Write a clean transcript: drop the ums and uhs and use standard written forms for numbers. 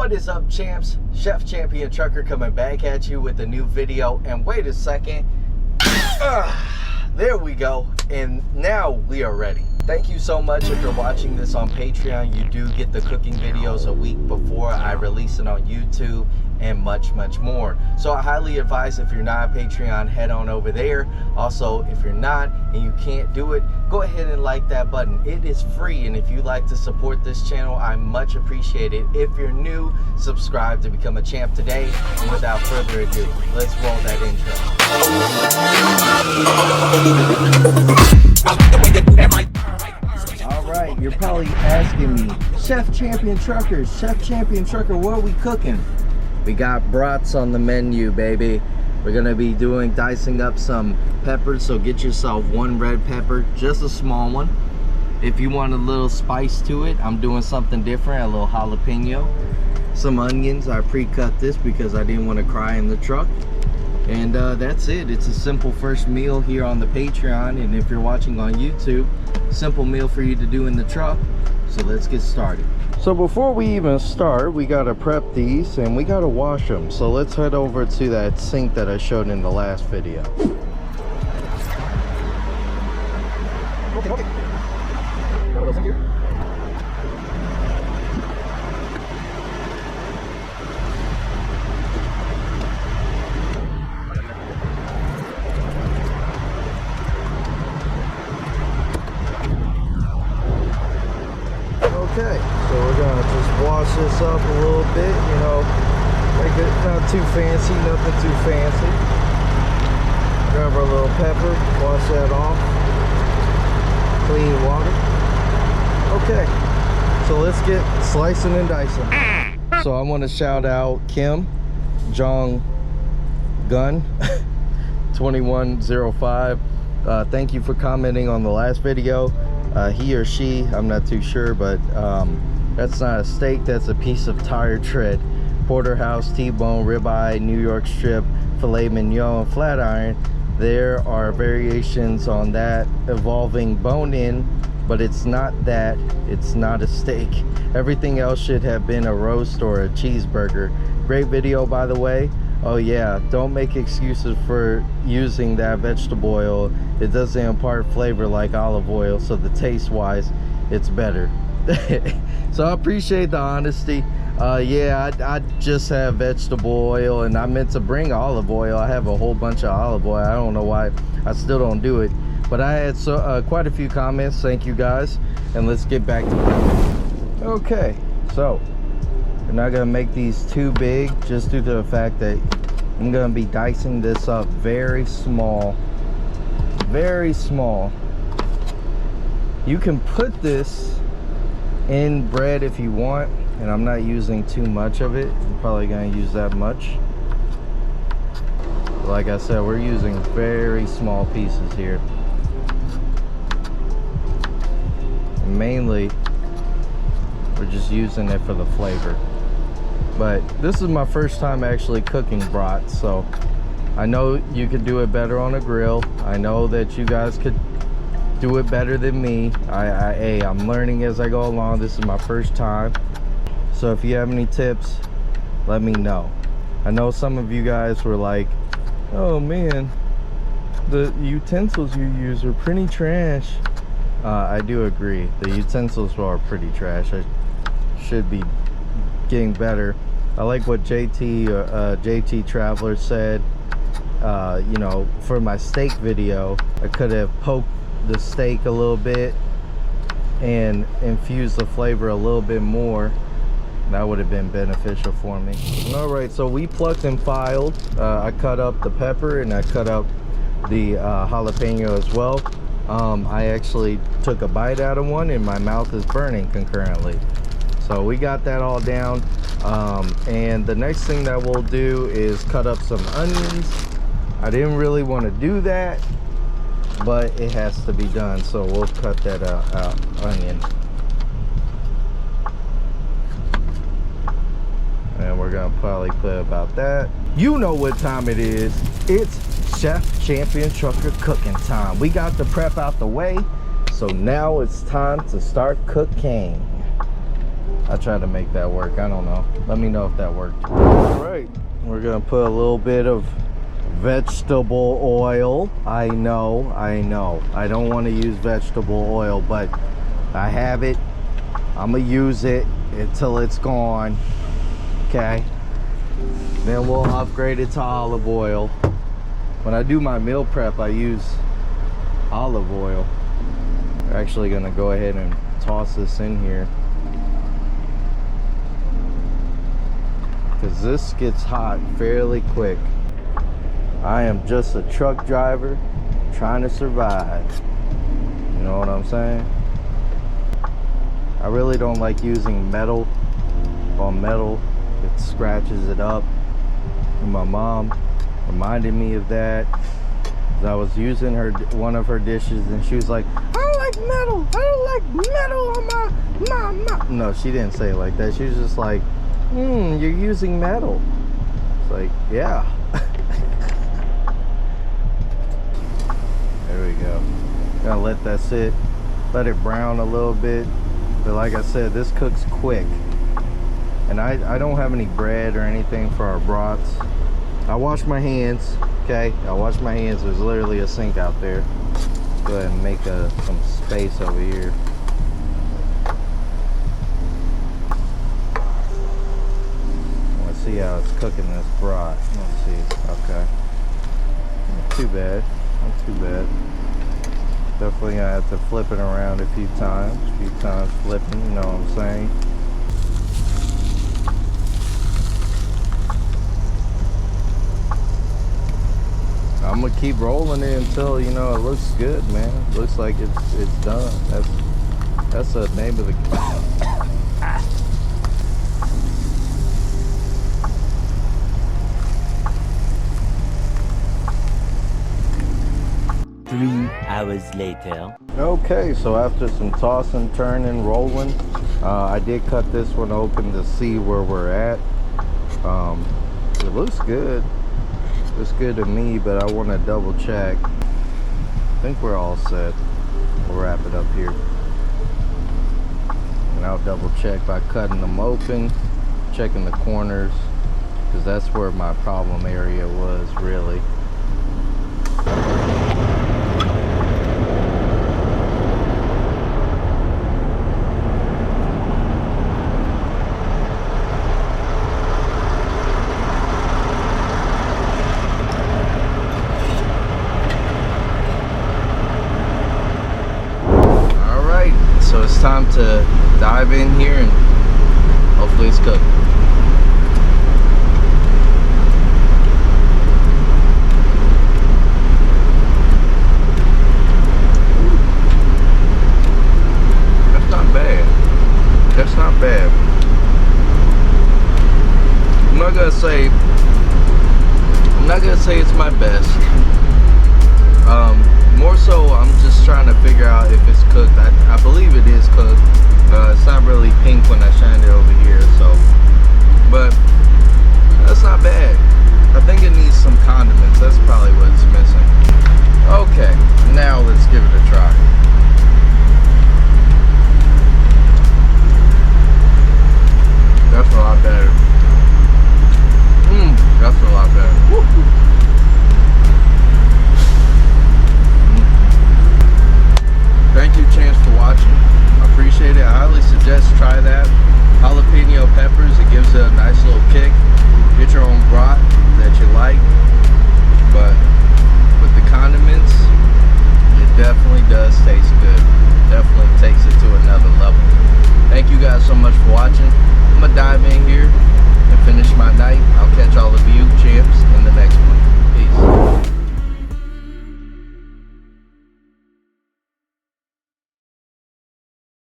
What is up, champs? Chef Champion Trucker coming back at you with a new video. And wait a second. There we go. And now we are ready. Thank you so much. If you're watching this on Patreon, you do get the cooking videos a week before I release it on YouTube and much more. So I highly advise, if you're not a Patreon, head on over there. Also, if you're not and you can't do it, go ahead and like that button. It is free, and if you like to support this channel, I much appreciate it. If you're new, subscribe to become a champ today. And without further ado, let's roll that intro. All right, you're probably asking me, Chef Champion Trucker, what are we cooking? We got brats on the menu, baby. We're gonna be dicing up some peppers, so get yourself one red pepper, just a small one. If you want a little spice to it, I'm doing something different, a little jalapeno. Some onions, I pre-cut this because I didn't want to cry in the truck. And that's it. It's a simple first meal here on the Patreon, and if you're watching on YouTube, simple meal for you to do in the truck. So let's get started. So before we even start, we gotta prep these and we gotta wash them. So let's head over to that sink that I showed in the last video. Okay. Okay, so we're gonna just wash this up a little bit, you know, make it not too fancy, nothing too fancy. Grab our little pepper, wash that off, clean water. Okay, so let's get slicing and dicing. So I want to shout out Kim Jong Gun 2105. Thank you for commenting on the last video. He or she, I'm not too sure, but that's not a steak, that's a piece of tire tread. Porterhouse, T-bone, ribeye, New York strip, filet mignon, flat iron. There are variations on that involving bone-in, but it's not that. It's not a steak. Everything else should have been a roast or a cheeseburger. Great video, by the way. Oh yeah, don't make excuses for using that vegetable oil. It doesn't impart flavor like olive oil, so the taste wise it's better. So I appreciate the honesty. Yeah, I just have vegetable oil, and I meant to bring olive oil. I have a whole bunch of olive oil. I don't know why I still don't do it, but I had quite a few comments. Thank you guys, and let's get back to it. Okay, so we're not gonna make these too big, just due to the fact that I'm gonna be dicing this up very small. Very small. You can put this in bread if you want, and I'm not using too much of it. I'm probably gonna use that much. Like I said, we're using very small pieces here. And mainly, we're just using it for the flavor. But this is my first time actually cooking brats, so I know you could do it better on a grill. I know that you guys could do it better than me. Hey, I'm learning as I go along. This is my first time. So if you have any tips, let me know. I know some of you guys were like, oh man, the utensils you use are pretty trash. I do agree. The utensils are pretty trash. I should be getting better. I like what JT Traveler said. You know, for my steak video, I could have poked the steak a little bit and infused the flavor a little bit more. That would have been beneficial for me. All right, so we plucked and filed. I cut up the pepper and I cut up the jalapeno as well. I actually took a bite out of one and my mouth is burning concurrently. So we got that all down. And the next thing that we'll do is cut up some onions. I didn't really want to do that, but it has to be done, so we'll cut that onion. And we're gonna probably put about that. You know what time it is. It's Chef Champion Trucker cooking time. We got the prep out the way, so now it's time to start cooking. I tried to make that work. I don't know. Let me know if that worked. All right, we're gonna put a little bit of vegetable oil. I know. I don't want to use vegetable oil, but I have it. I'm gonna use it until it's gone. Okay. Then we'll upgrade it to olive oil. When I do my meal prep, I use olive oil. We're actually gonna go ahead and toss this in here, because this gets hot fairly quick. I am just a truck driver trying to survive. You know what I'm saying? I really don't like using metal on metal. It scratches it up. And my mom reminded me of that. I was using one of her dishes and she was like, I don't like metal. I don't like metal on my. No, she didn't say it like that. She was just like, you're using metal. It's like, yeah. There we go. Gotta let that sit. Let it brown a little bit. But like I said, this cooks quick. And I don't have any bread or anything for our brats. I wash my hands, okay? I wash my hands. There's literally a sink out there. Go ahead and make some space over here. Let's see how it's cooking this brat. Let's see. Okay. Not too bad. Not too bad. Definitely gonna have to flip it around a few times. Flipping, you know what I'm saying? I'm gonna keep rolling it until, you know, it looks good, man. It looks like it's done. That's the name of the 3 hours later. Okay, so after some tossing, turning, rolling, I did cut this one open to see where we're at. It looks good. Looks good to me, but I want to double check. I think we're all set. We'll wrap it up here. And I'll double check by cutting them open, checking the corners, because that's where my problem area was, really. So it's time to dive in here and hopefully it's cooked. That's not bad. That's not bad. I'm not gonna say it's my best. More so, I'm just trying to figure out if it's cooked. I believe it is cooked. It's not really pink when I shine it over here, so. But that's not bad. I think it needs some condiments. That's probably what it's missing. Okay, now let's give it a try. That's a lot better. That's a lot better. Woo-hoo. Thank you, Chance, for watching. I appreciate it. I highly suggest try that. Jalapeno peppers, it gives it a nice little kick. Get your own brat that you like. But with the condiments, it definitely does taste good. Definitely takes it to another level. Thank you guys so much for watching. I'm going to dive in here and finish my night.